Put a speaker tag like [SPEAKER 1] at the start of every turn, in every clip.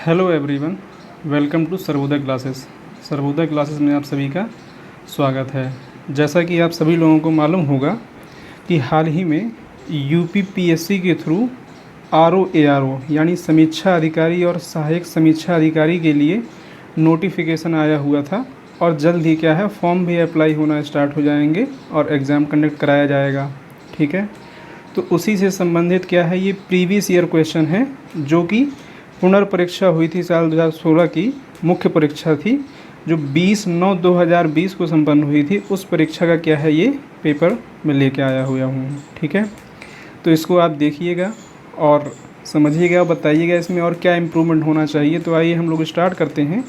[SPEAKER 1] Hello everyone, welcome to Sarvodaya classes. Sarvodaya classes में आप सभी का स्वागत है। जैसा कि आप सभी लोगों को मालूम होगा कि हाल ही में यूपीपीएससी के थ्रू आरओ यानी समीक्षा अधिकारी और सहायक समीक्षा अधिकारी के लिए नोटिफिकेशन आया हुआ था और जल्द ही क्या है फॉर्म भी अप्लाई होना स्टार्ट हो जाएंगे और एग्ज़ाम कंडक्ट कराया जाएगा। ठीक है, तो उसी से संबंधित क्या है, ये प्रीवियस ईयर क्वेश्चन है जो कि पुनर्परीक्षा हुई थी साल 2016 की मुख्य परीक्षा थी जो 20/9/2020 को संपन्न हुई थी। उस परीक्षा का क्या है, ये पेपर मैं लेके आया हुआ हूँ। ठीक है, तो इसको आप देखिएगा और समझिएगा, बताइएगा इसमें और क्या इम्प्रूवमेंट होना चाहिए। तो आइए हम लोग स्टार्ट करते हैं।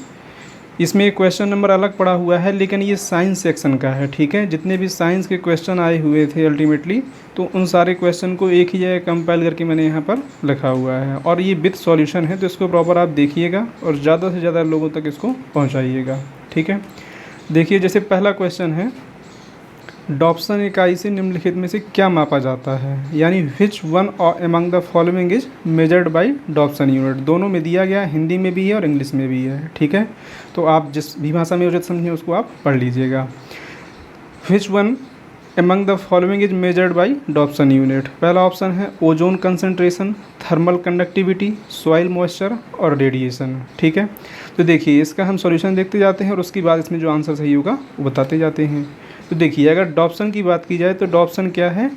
[SPEAKER 1] इसमें एक क्वेश्चन नंबर अलग पड़ा हुआ है लेकिन ये साइंस सेक्शन का है। ठीक है, जितने भी साइंस के क्वेश्चन आए हुए थे अल्टीमेटली, तो उन सारे क्वेश्चन को एक ही जगह कंपाइल करके मैंने यहाँ पर लिखा हुआ है और ये विथ सॉल्यूशन है। तो इसको प्रॉपर आप देखिएगा और ज़्यादा से ज़्यादा लोगों तक इसको पहुँचाइएगा। ठीक है, देखिए जैसे पहला क्वेश्चन है, डॉप्सन इकाई से निम्नलिखित में से क्या मापा जाता है, यानी which one among the following is measured by Dobson unit. दोनों में दिया गया, हिंदी में भी है और इंग्लिश में भी है। ठीक है, तो आप जिस भी भाषा में उचित समझें उसको आप पढ़ लीजिएगा। Which one among the following is measured by Dobson unit. पहला ऑप्शन है ozone concentration, thermal conductivity, soil moisture और रेडिएशन। ठीक है, तो देखिए इसका हम सॉल्यूशन देखते जाते हैं और उसके बाद इसमें जो आंसर सही होगा वो बताते जाते हैं। तो देखिए अगर डॉप्सन की बात की जाए तो डॉप्सन क्या है,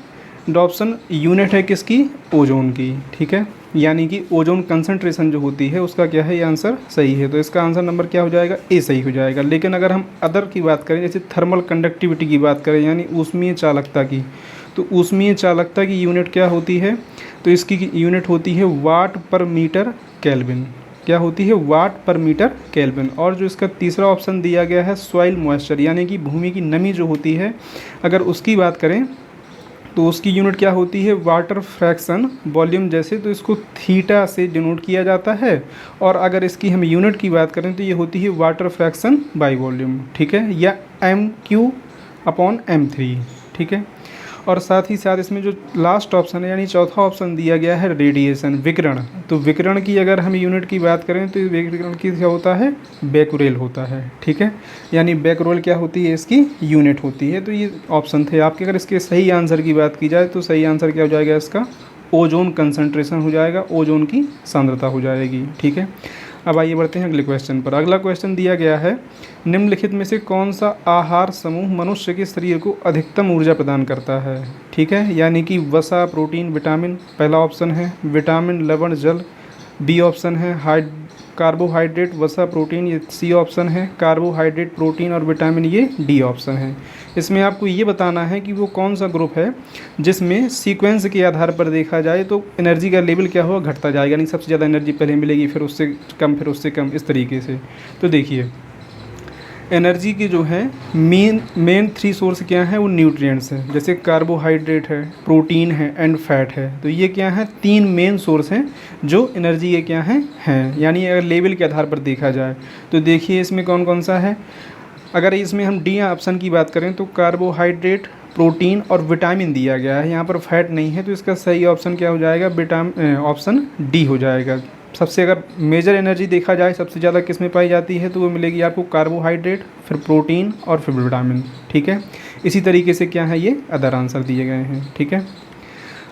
[SPEAKER 1] डॉप्सन यूनिट है किसकी, ओजोन की। ठीक है, यानी कि ओजोन कंसंट्रेशन जो होती है उसका क्या है, ये आंसर सही है। तो इसका आंसर नंबर क्या हो जाएगा, ए सही हो जाएगा। लेकिन अगर हम अदर की बात करें, जैसे थर्मल कंडक्टिविटी की बात करें यानी ऊष्मीय चालकता की, तो ऊष्मीय चालकता की यूनिट क्या होती है, तो इसकी यूनिट होती है वाट पर मीटर केल्विन। क्या होती है, वाट पर मीटर केल्विन। और जो इसका तीसरा ऑप्शन दिया गया है सॉइल मॉइस्चर, यानी कि भूमि की नमी जो होती है, अगर उसकी बात करें तो उसकी यूनिट क्या होती है, वाटर फ्रैक्शन वॉल्यूम जैसे, तो इसको थीटा से डिनोट किया जाता है। और अगर इसकी हम यूनिट की बात करें तो ये होती है वाटर फ्रैक्शन बाई वॉल्यूम। ठीक है, या MQ/M3। ठीक है, और साथ ही साथ इसमें जो लास्ट ऑप्शन है यानी चौथा ऑप्शन दिया गया है रेडिएशन, विकिरण। तो विकिरण की अगर हम यूनिट की बात करें तो विकिरण की क्या होता है, बेकुरेल होता है। ठीक है, यानी बेकुरेल क्या होती है, इसकी यूनिट होती है। तो ये ऑप्शन थे आपके। अगर इसके सही आंसर की बात की जाए तो सही आंसर क्या हो जाएगा, इसका ओजोन कंसनट्रेशन हो जाएगा, ओजोन की सांद्रता हो जाएगी। ठीक है, अब आइए बढ़ते हैं अगले क्वेश्चन पर। अगला क्वेश्चन दिया गया है, निम्नलिखित में से कौन सा आहार समूह मनुष्य के शरीर को अधिकतम ऊर्जा प्रदान करता है। ठीक है, यानी कि वसा, प्रोटीन, विटामिन। पहला ऑप्शन है विटामिन, लवण, जल। बी ऑप्शन है कार्बोहाइड्रेट, वसा, प्रोटीन। ये सी ऑप्शन है कार्बोहाइड्रेट, प्रोटीन और विटामिन। ये डी ऑप्शन है। इसमें आपको ये बताना है कि वो कौन सा ग्रुप है जिसमें सीक्वेंस के आधार पर देखा जाए तो एनर्जी का लेवल क्या होगा, घटता जाएगा, यानी सबसे ज़्यादा एनर्जी पहले मिलेगी, फिर उससे कम, फिर उससे कम, इस तरीके से। तो देखिए एनर्जी की जो है मेन 3 सोर्स क्या है, वो न्यूट्रिएंट्स हैं। जैसे कार्बोहाइड्रेट है, प्रोटीन है एंड फैट है। तो ये क्या है, 3 मेन सोर्स हैं जो एनर्जी के क्या हैं, यानी अगर लेवल के आधार पर देखा जाए तो देखिए इसमें कौन कौन सा है। अगर इसमें हम डी ऑप्शन की बात करें तो कार्बोहाइड्रेट, प्रोटीन और विटामिन दिया गया है, यहाँ पर फैट नहीं है। तो इसका सही ऑप्शन क्या हो जाएगा, ऑप्शन डी हो जाएगा। सबसे अगर मेजर एनर्जी देखा जाए सबसे ज़्यादा किस में पाई जाती है तो वो मिलेगी आपको कार्बोहाइड्रेट, फिर प्रोटीन और फिर विटामिन। ठीक है, इसी तरीके से क्या है, ये अदर आंसर दिए गए हैं। ठीक है,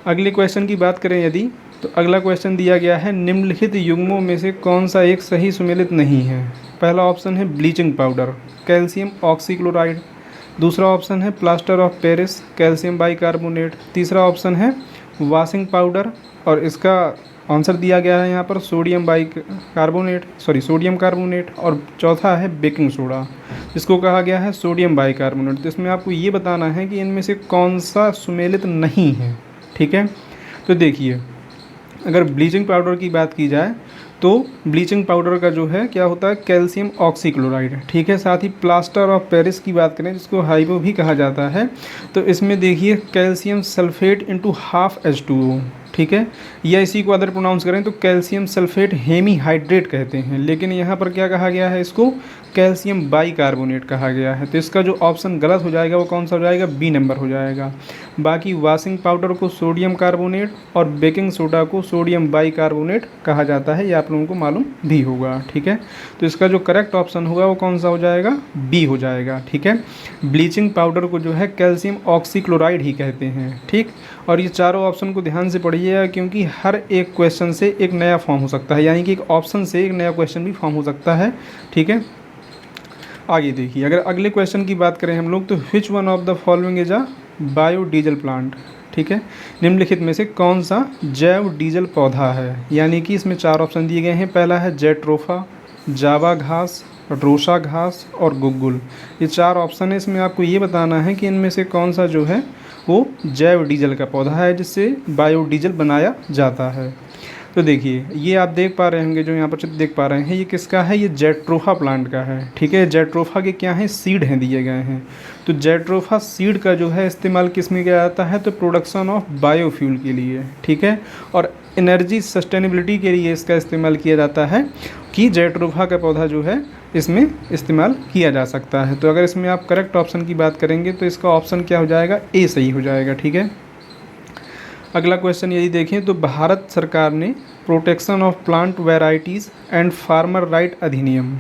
[SPEAKER 1] अगले क्वेश्चन की बात करें यदि, तो अगला क्वेश्चन दिया गया है, निम्नलिखित युग्मों में से कौन सा एक सही सुमेलित नहीं है। पहला ऑप्शन है ब्लीचिंग पाउडर, कैल्शियम ऑक्सीक्लोराइड। दूसरा ऑप्शन है plaster of Paris, calcium bicarbonate. तीसरा ऑप्शन है वॉशिंग पाउडर और इसका आंसर दिया गया है यहाँ पर सोडियम कार्बोनेट। और चौथा है बेकिंग सोडा, जिसको कहा गया है सोडियम बाइकार्बोनेट। तो इसमें आपको ये बताना है कि इनमें से कौन सा सुमेलित नहीं है। ठीक है, तो देखिए अगर ब्लीचिंग पाउडर की बात की जाए तो ब्लीचिंग पाउडर का जो है क्या होता है, कैल्शियम ऑक्सीक्लोराइड। ठीक है, साथ ही प्लास्टर ऑफ पेरिस की बात करें जिसको हाइपो भी कहा जाता है, तो इसमें देखिए कैल्शियम सल्फेट इंटू ½ H2O। ठीक है, या इसी को अदर प्रोनाउंस करें तो कैल्शियम सल्फेट हेमीहाइड्रेट कहते हैं, लेकिन यहाँ पर क्या कहा गया है, इसको कैल्शियम बाइकार्बोनेट कहा गया है। तो इसका जो ऑप्शन गलत हो जाएगा वो कौन सा हो जाएगा, बी नंबर हो जाएगा। बाकी वॉशिंग पाउडर को सोडियम कार्बोनेट और बेकिंग सोडा को सोडियम बाइकार्बोनेट कहा जाता है, ये आप लोगों को मालूम भी होगा। ठीक है, तो इसका जो करेक्ट ऑप्शन होगा वो कौन सा हो जाएगा, बी हो जाएगा। ठीक है, ब्लीचिंग पाउडर को जो है कैल्शियम ऑक्सीक्लोराइड ही कहते हैं। ठीक, और ये चारों ऑप्शन को ध्यान से पढ़िएगा, क्योंकि हर एक क्वेश्चन से एक नया फॉर्म हो सकता है, यानी कि एक ऑप्शन से एक नया क्वेश्चन भी फॉर्म हो सकता है। ठीक है, आगे देखिए, अगर अगले क्वेश्चन की बात करें हम लोग तो which one of the following is a biodiesel plant. ठीक है, निम्नलिखित में से कौन सा जैव डीजल पौधा है, यानी कि इसमें चार ऑप्शन दिए गए हैं। पहला है जेट्रोफा, जावा घास, रोसा घास और गुग्गुल। ये चार ऑप्शन है, इसमें आपको ये बताना है कि इनमें से कौन सा जो है वो जैव डीजल का पौधा है जिससे बायोडीजल बनाया जाता है। तो देखिए, ये आप देख पा रहे होंगे, जो यहाँ पर चित्र देख पा रहे हैं, ये किसका है, ये जेट्रोफा प्लांट का है। ठीक है, जेट्रोफा के क्या हैं, सीड हैं दिए गए हैं। तो जेट्रोफा सीड का जो है इस्तेमाल किस में किया जाता है, तो प्रोडक्शन ऑफ बायोफ्यूल के लिए। ठीक है, और एनर्जी सस्टेनेबिलिटी के लिए इसका इस्तेमाल किया जाता है, कि जेट्रोफा का पौधा जो है इसमें इस्तेमाल किया जा सकता है। तो अगर इसमें आप करेक्ट ऑप्शन की बात करेंगे तो इसका ऑप्शन क्या हो जाएगा, ए सही हो जाएगा। ठीक है, अगला क्वेश्चन यदि देखें तो भारत सरकार ने protection of plant varieties and farmer right अधिनियम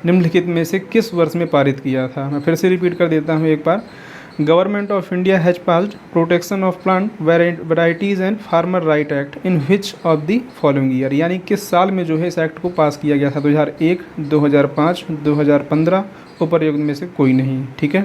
[SPEAKER 1] निम्नलिखित में से किस वर्ष में पारित किया था। मैं फिर से रिपीट कर देता हूँ एक बार। Government of India has passed protection of plant varieties and farmer right act in which of the following year, यानी किस साल में जो है इस एक्ट को पास किया गया था, 2001, 2005, 2015, उपर्युक्त में से कोई नहीं। ठीक है,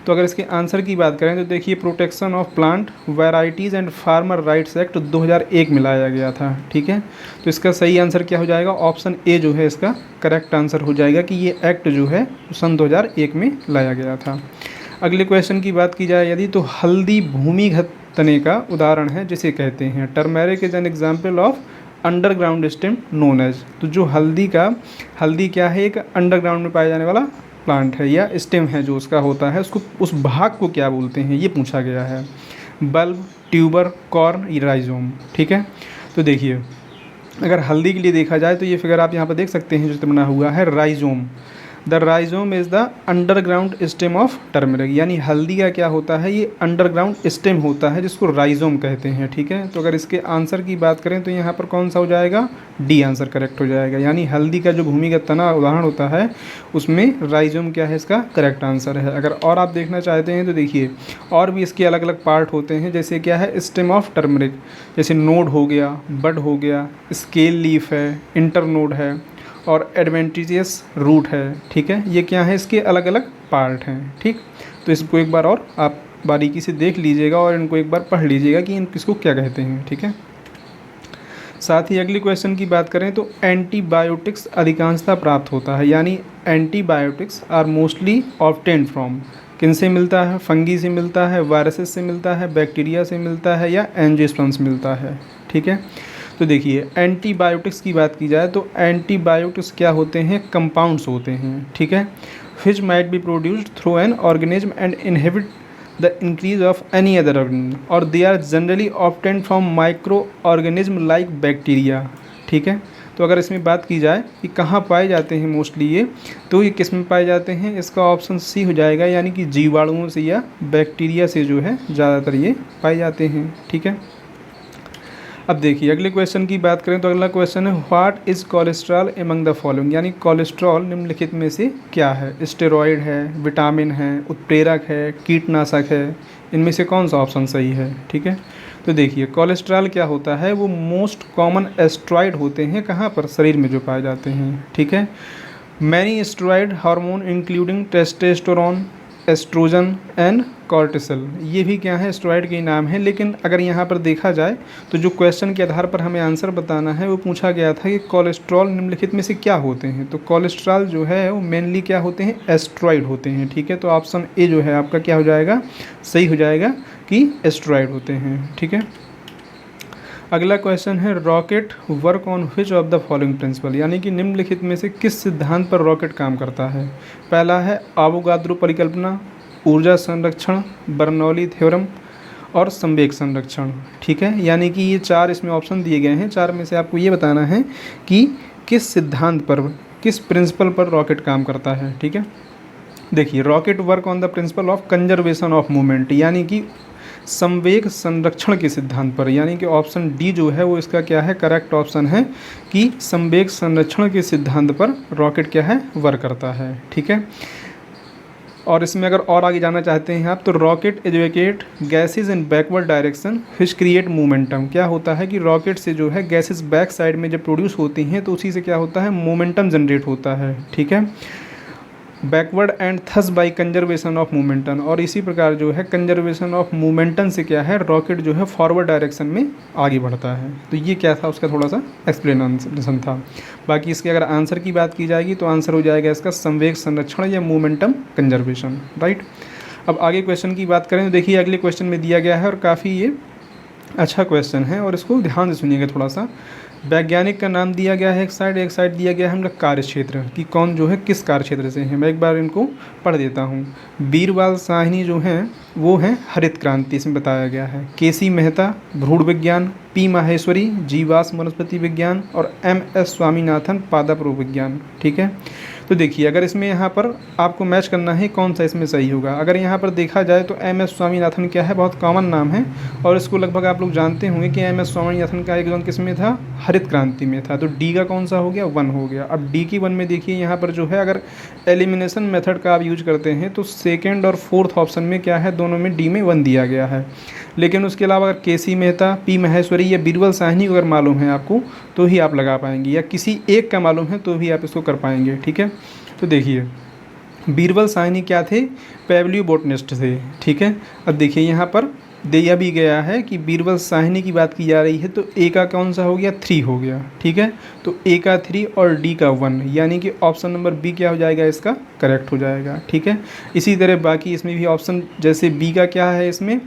[SPEAKER 1] तो अगर इसके आंसर की बात करें तो देखिए, protection of plant varieties and farmer rights act 2001 में लाया गया था। ठीक है, तो इसका सही आंसर क्या हो जाएगा, ऑप्शन ए जो है इसका करेक्ट आंसर हो जाएगा, कि ये एक्ट जो है सन 2001 में लाया गया था। अगले क्वेश्चन की बात की जाए यदि, तो हल्दी भूमिगत तने का उदाहरण है जिसे कहते हैं, turmeric is an example of underground stem known as. तो जो हल्दी क्या है, एक अंडरग्राउंड में पाया जाने वाला प्लांट है या स्टेम है जो उसका होता है, उसको उस भाग को क्या बोलते हैं, ये पूछा गया है। Bulb, tuber, corn, rhizome. ठीक है, तो देखिए, अगर हल्दी के लिए देखा जाए तो ये फिगर आप यहाँ पर देख सकते हैं, जो बना हुआ है rhizome. The rhizome is the underground stem of turmeric, यानी हल्दी का क्या होता है, ये अंडरग्राउंड स्टेम होता है जिसको राइजोम कहते हैं। ठीक है, तो अगर इसके आंसर की बात करें तो यहाँ पर कौन सा हो जाएगा, डी आंसर करेक्ट हो जाएगा। यानी हल्दी का जो भूमिगत तना उदाहरण होता है उसमें राइजोम क्या है, इसका करेक्ट आंसर है। अगर और आप देखना चाहते हैं तो देखिए, और भी इसके अलग अलग पार्ट होते हैं, जैसे क्या है, स्टेम ऑफ टर्मरिक, जैसे नोड हो गया, बड हो गया, स्केल लीफ है, इंटर नोड है और एडवेंटिजियस रूट है। ठीक है, ये क्या है, इसके अलग अलग पार्ट हैं। ठीक, तो इसको एक बार और आप बारीकी से देख लीजिएगा और इनको एक बार पढ़ लीजिएगा कि इन किसको क्या कहते हैं। ठीक है, साथ ही अगली क्वेश्चन की बात करें तो एंटीबायोटिक्स अधिकांशतः प्राप्त होता है, यानी antibiotics are mostly obtained from, किन से मिलता है, फंगी से मिलता है, वायरसेस से मिलता है, बैक्टीरिया से मिलता है या एंजियोस्पर्म से मिलता है। ठीक है, तो देखिए, एंटीबायोटिक्स की बात की जाए तो एंटीबायोटिक्स क्या होते हैं, कंपाउंड्स होते हैं। ठीक है, which might be produced through an organism and inhibit the increase of any other organism और they are generally obtained from micro organism like bacteria. ठीक है, तो अगर इसमें बात की जाए कि कहाँ पाए जाते हैं मोस्टली ये, तो ये किस में पाए जाते हैं, इसका ऑप्शन सी हो जाएगा, यानी कि जीवाणुओं से या बैक्टीरिया से जो है ज़्यादातर ये पाए जाते हैं। ठीक है, अब देखिए, अगले क्वेश्चन की बात करें तो अगला क्वेश्चन है, what is cholesterol among the following, यानी कोलेस्ट्रॉल निम्नलिखित में से क्या है, स्टेरॉयड है, विटामिन है, उत्प्रेरक है, कीटनाशक है, इनमें से कौन सा ऑप्शन सही है। ठीक है, तो देखिए, कोलेस्ट्रॉल क्या होता है, वो मोस्ट कॉमन एस्ट्रॉयड होते हैं, कहाँ पर, शरीर में जो पाए जाते हैं। ठीक है, many steroid hormone including testosterone, estrogen and cortisol, ये भी क्या है, स्टेरॉयड के नाम हैं। लेकिन अगर यहाँ पर देखा जाए तो जो क्वेश्चन के आधार पर हमें आंसर बताना है, वो पूछा गया था कि कोलेस्ट्रॉल निम्नलिखित में से क्या होते हैं। तो कोलेस्ट्रॉल जो है वो मेनली क्या होते हैं, एस्ट्रॉयड होते हैं। ठीक है, तो ऑप्शन ए जो है आपका क्या हो जाएगा, सही हो जाएगा कि एस्ट्रॉयड होते हैं। ठीक है, अगला क्वेश्चन है, rocket work on which of the following principle, यानी कि निम्नलिखित में से किस सिद्धांत पर रॉकेट काम करता है। पहला है आवोगाद्रो परिकल्पना, ऊर्जा संरक्षण, बर्नौली थ्योरम और संवेग संरक्षण। ठीक है, यानी कि ये 4 इसमें ऑप्शन दिए गए हैं, 4 में से आपको ये बताना है कि किस सिद्धांत पर, किस प्रिंसिपल पर रॉकेट काम करता है। ठीक है, देखिए rocket work on the principle of conservation of movement, यानी कि संवेग संरक्षण के सिद्धांत पर, यानी कि ऑप्शन डी जो है वो इसका क्या है, करेक्ट ऑप्शन है कि संवेग संरक्षण के सिद्धांत पर रॉकेट क्या है, वर्क करता है। ठीक है, और इसमें अगर और आगे जाना चाहते हैं आप, तो rocket educate gases in backward direction which create momentum. क्या होता है कि रॉकेट से जो है गैसेज बैक साइड में जब प्रोड्यूस होती हैं तो उसी से क्या होता है, मोमेंटम जनरेट होता है। ठीक है, backward and thus by conservation of momentum, और इसी प्रकार जो है कंजर्वेशन ऑफ मोमेंटम से क्या है, रॉकेट जो है फॉरवर्ड डायरेक्शन में आगे बढ़ता है। तो ये क्या था, उसका थोड़ा सा एक्सप्लेनेशन था। बाकी इसके अगर आंसर की बात की जाएगी तो आंसर हो जाएगा इसका संवेग संरक्षण या मोमेंटम कंजर्वेशन। राइट, अब आगे क्वेश्चन की बात करें तो देखिए अगले क्वेश्चन में दिया गया है और काफ़ी ये अच्छा क्वेश्चन है और इसको ध्यान से सुनिएगा थोड़ा सा। वैज्ञानिक का नाम दिया गया है एक साइड दिया गया है हम लोग कार्य क्षेत्र, कि कौन जो है किस कार्य क्षेत्र से है। मैं एक बार इनको पढ़ देता हूँ। बीरबल साहनी जो हैं वो हैं हरित क्रांति, इसमें बताया गया है। केसी मेहता भ्रूण विज्ञान, पी माहेश्वरी जीवाश्म वनस्पति विज्ञान और MS स्वामीनाथन पादप रोग विज्ञान। ठीक है, तो देखिए अगर इसमें यहाँ पर आपको मैच करना है कौन सा इसमें सही होगा। अगर यहाँ पर देखा जाए तो MS स्वामीनाथन क्या है, बहुत कॉमन नाम है और इसको लगभग आप लोग जानते होंगे कि MS स्वामीनाथन का एग्जाम किस में था, हरित क्रांति में था। तो डी का कौन सा हो गया, 1 हो गया। अब डी की 1 में देखिए यहाँ पर जो है अगर एलिमिनेशन मेथड का आप यूज करते हैं तो सेकेंड और फोर्थ ऑप्शन में क्या है, दोनों में डी में 1 दिया गया है। लेकिन उसके अलावा अगर केसी मेहता, पी माहेश्वरी या बीरबल साहनी को अगर मालूम है आपको तो ही आप लगा पाएंगे, या किसी एक का मालूम है तो भी आप इसको कर पाएंगे। ठीक है, तो देखिए बीरबल साहनी क्या थे, पैलियोबोटनिस्ट थे। ठीक है, अब देखिए यहाँ पर दिया भी गया है कि बीरबल साहनी की बात की जा रही है तो ए का कौन सा हो गया, 3 हो गया। ठीक है, तो ए का 3 और डी का 1, यानी कि ऑप्शन नंबर बी क्या हो जाएगा, इसका करेक्ट हो जाएगा। ठीक है, इसी तरह बाकी इसमें भी ऑप्शन, जैसे बी का क्या है, इसमें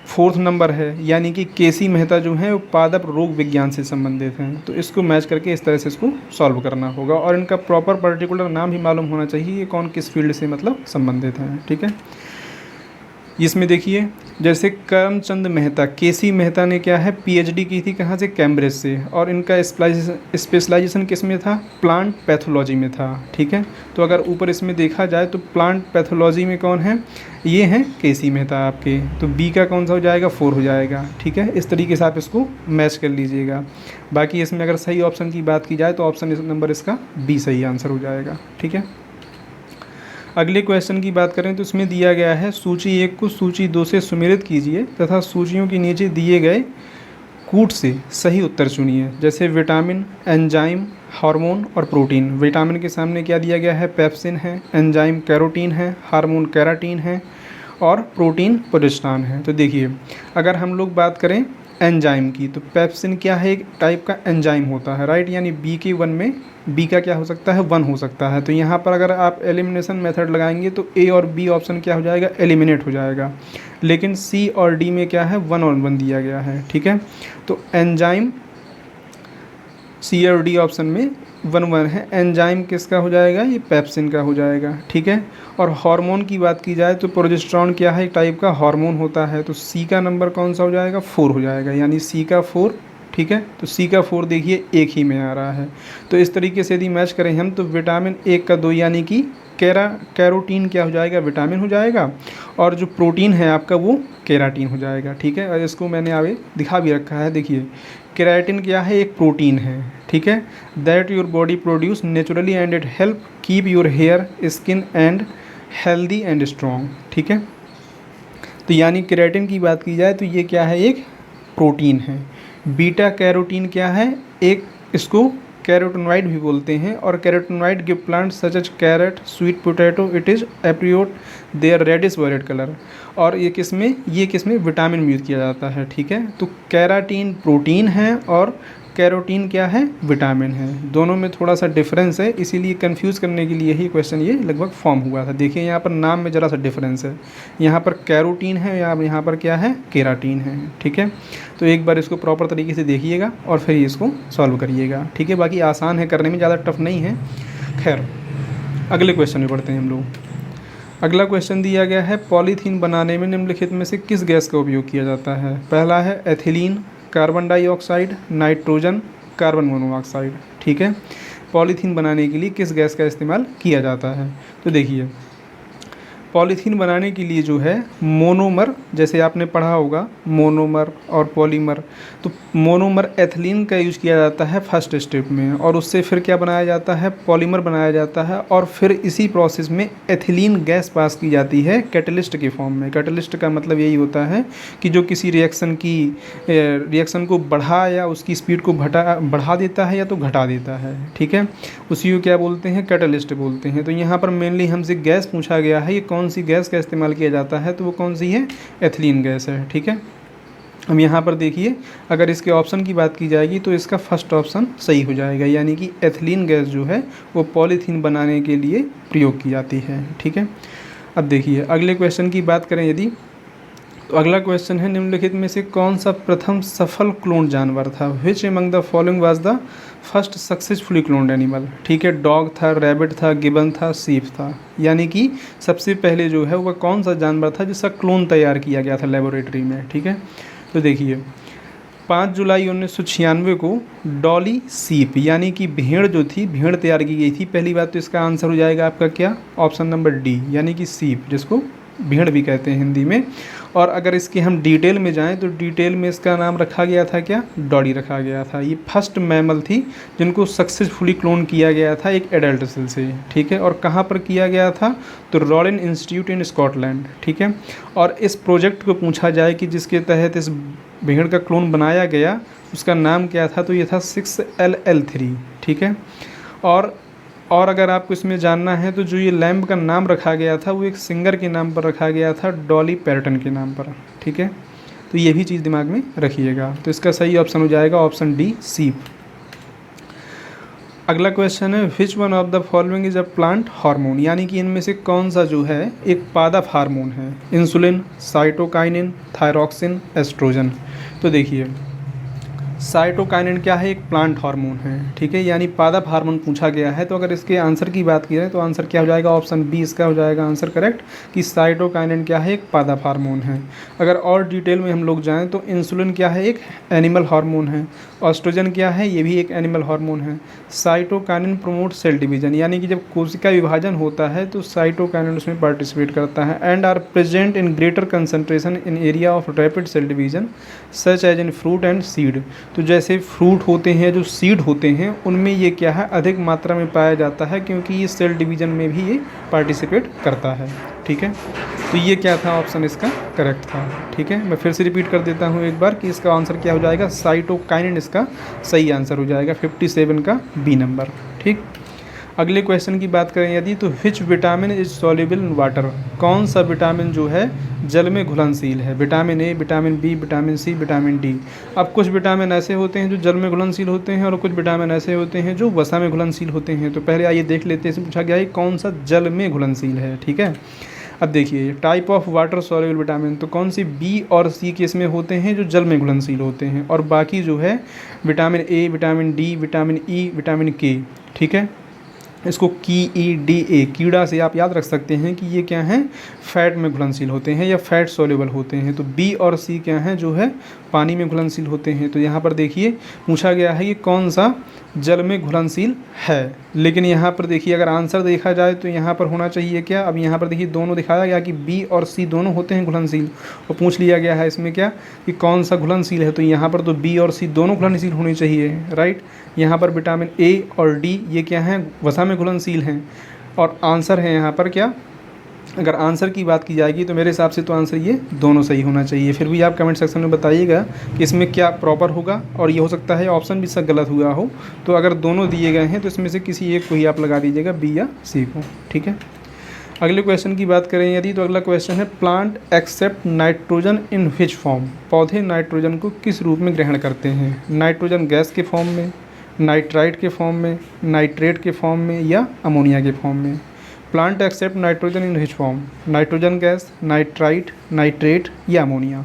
[SPEAKER 1] 4th नंबर है, यानी कि केसी मेहता जो है वो पादप रोग विज्ञान से संबंधित हैं। तो इसको मैच करके इस तरह से इसको सॉल्व करना होगा और इनका प्रॉपर पर्टिकुलर नाम भी मालूम होना चाहिए, ये कौन किस फील्ड से मतलब संबंधित हैं। ठीक है, इसमें देखिए जैसे करमचंद मेहता, केसी मेहता ने क्या है PhD की थी, कहाँ से, कैम्ब्रिज से, और इनका स्पेशलाइजेशन किस में था, प्लांट पैथोलॉजी में था। ठीक है, तो अगर ऊपर इसमें देखा जाए तो प्लांट पैथोलॉजी में कौन है, ये हैं केसी मेहता आपके, तो बी का कौन सा हो जाएगा, 4 हो जाएगा। ठीक है, इस तरीके से आप इसको मैच कर लीजिएगा। बाकी इसमें अगर सही ऑप्शन की बात की जाए तो ऑप्शन नंबर इसका बी सही आंसर हो जाएगा। ठीक है, अगले क्वेश्चन की बात करें तो इसमें दिया गया है सूची 1 को सूची 2 से सुमेलित कीजिए तथा सूचियों के नीचे दिए गए कूट से सही उत्तर चुनिए। जैसे विटामिन, एंजाइम, हार्मोन और प्रोटीन। विटामिन के सामने क्या दिया गया है, पेप्सिन है, एंजाइम कैरोटीन है, हार्मोन केराटीन है और प्रोटीन प्रोजेस्टेरॉन है। तो देखिए अगर हम लोग बात करें एंजाइम की तो पेप्सिन क्या है, एक टाइप का एंजाइम होता है। राइट, यानी बी के 1 में बी का क्या हो सकता है, 1 हो सकता है। तो यहाँ पर अगर आप एलिमिनेशन मेथड लगाएंगे तो ए और बी ऑप्शन क्या हो जाएगा, एलिमिनेट हो जाएगा। लेकिन सी और डी में क्या है, 1 और 1 दिया गया है। ठीक है, तो एंजाइम सी और डी ऑप्शन में 1 है। एंजाइम किसका हो जाएगा, ये पेप्सिन का हो जाएगा। ठीक है, और हार्मोन की बात की जाए तो प्रोजेस्टेरॉन क्या है, एक टाइप का हार्मोन होता है। तो सी का नंबर कौन सा हो जाएगा, 4 हो जाएगा, यानी सी का 4। ठीक है, तो सी का 4 देखिए एक ही में आ रहा है। तो इस तरीके से यदि मैच करें हम तो विटामिन 1 का 2 यानी कि कैरोटीन क्या हो जाएगा, विटामिन हो जाएगा, और जो प्रोटीन है आपका वो केराटीन हो जाएगा। ठीक है, और इसको मैंने आगे दिखा भी रखा है। देखिए केराटिन क्या है, एक प्रोटीन है। ठीक है, that your body produce naturally and it help keep your hair skin and healthy and strong. ठीक है, तो यानी केराटिन की बात की जाए तो ये क्या है, एक प्रोटीन है। बीटा कैरोटीन क्या है, एक इसको कैरोटिनॉइड भी बोलते हैं, और carotenoid give plant such as carrot, sweet potato, it is apricot their reddish violet colour. और ये किसमें विटामिन में यूज़ किया जाता है। ठीक है, तो कैराटीन प्रोटीन है और कैरोटीन क्या है, विटामिन है। दोनों में थोड़ा सा डिफरेंस है, इसीलिए कंफ्यूज करने के लिए ही क्वेश्चन ये लगभग फॉर्म हुआ था। देखिए यहाँ पर नाम में ज़रा सा डिफरेंस है, यहाँ पर कैरोटीन है, यहाँ पर क्या है, केराटीन है। ठीक है, तो एक बार इसको प्रॉपर तरीके से देखिएगा और फिर इसको सॉल्व करिएगा। ठीक है, बाकी आसान है करने में, ज़्यादा टफ नहीं है। खैर अगले क्वेश्चन में बढ़ते हैं हम लोग। अगला क्वेश्चन दिया गया है, पॉलीथीन बनाने में निम्नलिखित में से किस गैस का उपयोग किया जाता है? पहला है ethylene, carbon dioxide, nitrogen, carbon monoxide. ठीक है, पॉलीथीन बनाने के लिए किस गैस का इस्तेमाल किया जाता है? तो देखिए, पॉलीथीन बनाने के लिए जो है मोनोमर, जैसे आपने पढ़ा होगा मोनोमर और पॉलीमर, तो मोनोमर एथिलीन का यूज़ किया जाता है फर्स्ट स्टेप में, और उससे फिर क्या बनाया जाता है? पॉलीमर बनाया जाता है, और फिर इसी प्रोसेस में एथिलीन गैस पास की जाती है कैटलिस्ट के फॉर्म में। कैटलिस्ट का मतलब यही होता है कि जो किसी रिएक्शन को बढ़ा या उसकी स्पीड को बढ़ा देता है या तो घटा देता है। ठीक है, उसी को क्या बोलते हैं? कैटलिस्ट बोलते हैं। तो यहाँ पर मेनली हमसे गैस पूछा गया है, ये कौन सी गैस का इस्तेमाल किया जाता है, तो वो कौन सी है? एथिलीन गैस है। ठीक है, अब यहाँ पर देखिए, अगर इसके ऑप्शन की बात की जाएगी तो इसका फर्स्ट ऑप्शन सही हो जाएगा, यानी कि एथिलीन गैस जो है वो पॉलीथीन बनाने के लिए प्रयोग की जाती है। ठीक है, अब देखिए अगले क्वेश्चन की बात करें यदि, तो अगला क्वेश्चन है, निम्नलिखित में से कौन सा प्रथम सफल क्लोन जानवर था? Which among the following was the first successfully cloned animal? ठीक है, डॉग था, रैबिट था, गिबन था, सीप था। यानी कि सबसे पहले जो है वह कौन सा जानवर था जिसका क्लोन तैयार किया गया था लेबोरेटरी में? ठीक है, तो देखिए 5 जुलाई 1996 को डॉली सीप यानी कि भेड़ जो थी, भेड़ तैयार की गई थी। पहली बात तो इसका आंसर हो जाएगा आपका क्या? ऑप्शन नंबर डी, यानी कि सीप, जिसको भेड़ भी कहते हैं हिंदी में। और अगर इसके हम डिटेल में जाएं तो डिटेल में इसका नाम रखा गया था क्या? डॉली रखा गया था। ये फर्स्ट मैमल थी जिनको सक्सेसफुली क्लोन किया गया था एक एडल्ट सेल से। ठीक है, और कहाँ पर किया गया था? तो रॉलिन इंस्टीट्यूट इन स्कॉटलैंड। ठीक है, और इस प्रोजेक्ट को पूछा जाए कि जिसके तहत इस भेड़ का क्लोन बनाया गया, उसका नाम क्या था? तो ये था 6LL3। ठीक है, और अगर आपको इसमें जानना है तो जो ये लैम्प का नाम रखा गया था वो एक सिंगर के नाम पर रखा गया था, डॉली पैर्टन के नाम पर। ठीक है, तो ये भी चीज़ दिमाग में रखिएगा। तो इसका सही ऑप्शन हो जाएगा ऑप्शन डी, सीप। अगला क्वेश्चन है, which one of the following is a plant hormone? यानी कि इनमें से कौन सा जो है एक पादप हार्मोन है? Insulin, cytokinin, thyroxine, estrogen. तो देखिए साइटोकाइनिन क्या है? एक प्लांट हार्मोन है। ठीक है, यानी पादप हार्मोन पूछा गया है। तो अगर इसके आंसर की बात की जाए तो आंसर क्या हो जाएगा? ऑप्शन बी इसका हो जाएगा आंसर करेक्ट, कि साइटोकाइनिन क्या है? एक पादप हार्मोन है। अगर और डिटेल में हम लोग जाएं तो इंसुलिन क्या है? एक एनिमल हार्मोन है। एस्ट्रोजन क्या है? ये भी एक एनिमल हार्मोन है। साइटोकाइनिन प्रमोट सेल डिवीजन, यानी कि जब कोशिका विभाजन होता है तो साइटोकाइनिन उसमें पार्टिसिपेट करता है। And are present in greater concentration in area of rapid cell division such as in fruit and seed. तो जैसे फ्रूट होते हैं, जो सीड होते हैं, उनमें ये क्या है? अधिक मात्रा में पाया जाता है, क्योंकि ये सेल डिवीजन में भी ये पार्टिसिपेट करता है। ठीक है, तो ये क्या था? ऑप्शन इसका करेक्ट था। ठीक है, मैं फिर से रिपीट कर देता हूँ एक बार कि इसका आंसर क्या हो जाएगा? साइटोकाइनिन इसका सही आंसर हो जाएगा, 57 का बी नंबर। ठीक, अगले क्वेश्चन की बात करें यदि, तो which vitamin is soluble in water? कौन सा विटामिन जो है जल में घुलनशील है? Vitamin A, vitamin B, vitamin C, vitamin D. अब कुछ विटामिन ऐसे होते हैं जो जल में घुलनशील होते हैं और कुछ विटामिन ऐसे होते हैं जो वसा में घुलनशील होते हैं। तो पहले आइए देख लेते हैं, इसमें पूछा गया है कौन सा जल में घुलनशील है। ठीक है, अब देखिए type of water soluble vitamin, तो कौन सी बी और सी के इसमें होते हैं जो जल में घुलनशील होते हैं, और बाकी जो है vitamin A, vitamin D, vitamin E, vitamin के। ठीक है, इसको KEDA कीड़ा से आप याद रख सकते हैं कि ये क्या हैं? फैट में घुलनशील होते हैं या फैट सॉल्युबल होते हैं। तो बी और सी क्या हैं? जो है पानी में घुलनशील होते हैं। तो यहाँ पर देखिए पूछा गया है कि कौन सा जल में घुलनशील है, लेकिन यहाँ पर देखिए अगर आंसर देखा जाए तो यहाँ पर होना चाहिए क्या? अब यहाँ पर देखिए दोनों दिखाया गया कि बी और सी दोनों होते हैं घुलनशील, और पूछ लिया गया है इसमें क्या कि कौन सा घुलनशील है। तो यहाँ पर तो बी और सी दोनों घुलनशील होनी चाहिए, राइट। यहाँ पर विटामिन ए और डी ये क्या हैं? वसा में घुलनशील हैं, और आंसर है यहाँ पर क्या? अगर आंसर की बात की जाएगी तो मेरे हिसाब से तो आंसर ये दोनों सही होना चाहिए। फिर भी आप कमेंट सेक्शन में बताइएगा कि इसमें क्या प्रॉपर होगा, और ये हो सकता है ऑप्शन भी इसका गलत हुआ हो। तो अगर दोनों दिए गए हैं तो इसमें से किसी एक को ही आप लगा दीजिएगा, बी या सी को। ठीक है, अगले क्वेश्चन की बात करें यदि, तो अगला क्वेश्चन है, plant accept nitrogen in which form? पौधे नाइट्रोजन को किस रूप में ग्रहण करते हैं? नाइट्रोजन गैस के फॉर्म में, नाइट्राइट के फॉर्म में, नाइट्रेट के फॉर्म में, या अमोनिया के फॉर्म में? Plant accept nitrogen in which form? Nitrogen gas, nitrite, nitrate, या अमोनिया।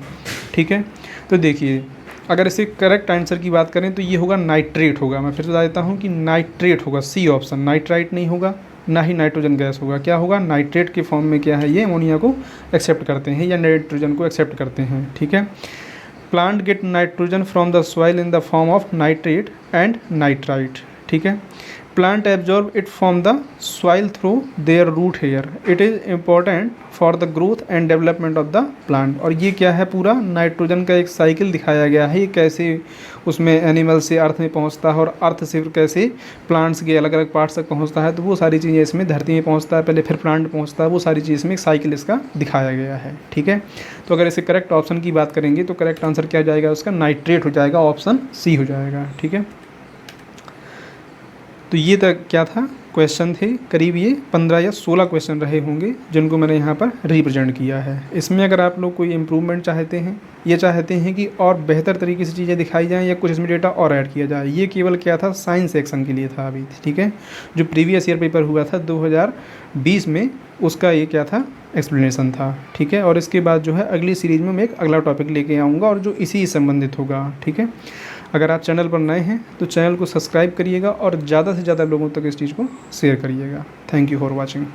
[SPEAKER 1] ठीक है, तो देखिए अगर इसे करेक्ट आंसर की बात करें तो ये होगा नाइट्रेट होगा। मैं फिर बता देता हूँ कि नाइट्रेट होगा, सी ऑप्शन। नाइट्राइट नहीं होगा, ना ही नाइट्रोजन गैस होगा। क्या होगा, नाइट्रेट के फॉर्म में क्या है, ये अमोनिया को एक्सेप्ट करते हैं या नाइट्रोजन को एक्सेप्ट करते हैं। ठीक है, plant get nitrogen from the soil in the form of nitrate and nitrite. ठीक है, plant absorb it from the soil through their root hair. It is important for the growth and development of the plant. और ये क्या है, पूरा nitrogen का एक cycle दिखाया गया है, ये कैसे उसमें एनिमल से अर्थ में पहुंचता है और अर्थ से फिर कैसे प्लांट्स के अलग अलग पार्ट्स तक पहुंचता है। तो वो सारी चीज़ें इसमें धरती में पहुंचता है पहले, फिर प्लांट पहुंचता है, वो सारी चीज़ इसमें एक साइकिल इसका दिखाया गया है। ठीक है, तो अगर इसे करेक्ट ऑप्शन की बात करेंगे तो करेक्ट आंसर क्या जाएगा उसका, नाइट्रेट हो जाएगा, ऑप्शन सी हो जाएगा। ठीक है, तो ये तक क्या था, क्वेश्चन थे करीब ये 15 या 16 क्वेश्चन रहे होंगे जिनको मैंने यहाँ पर रिप्रेजेंट किया है। इसमें अगर आप लोग कोई इम्प्रूवमेंट चाहते हैं, ये चाहते हैं कि और बेहतर तरीके से चीज़ें दिखाई जाएँ या कुछ इसमें डेटा और ऐड किया जाए, ये केवल क्या था, साइंस सेक्शन के लिए था अभी। ठीक है, जो प्रीवियस ईयर पेपर हुआ था 2020 में, उसका ये क्या था, एक्सप्लेनेशन था। ठीक है, और इसके बाद जो है अगली सीरीज़ में मैं एक अगला टॉपिक लेके आऊँगा और जो इसी से संबंधित होगा। ठीक है, अगर आप चैनल पर नए हैं तो चैनल को सब्सक्राइब करिएगा और ज़्यादा से ज़्यादा लोगों तक इस चीज़ को शेयर करिएगा। Thank you for watching.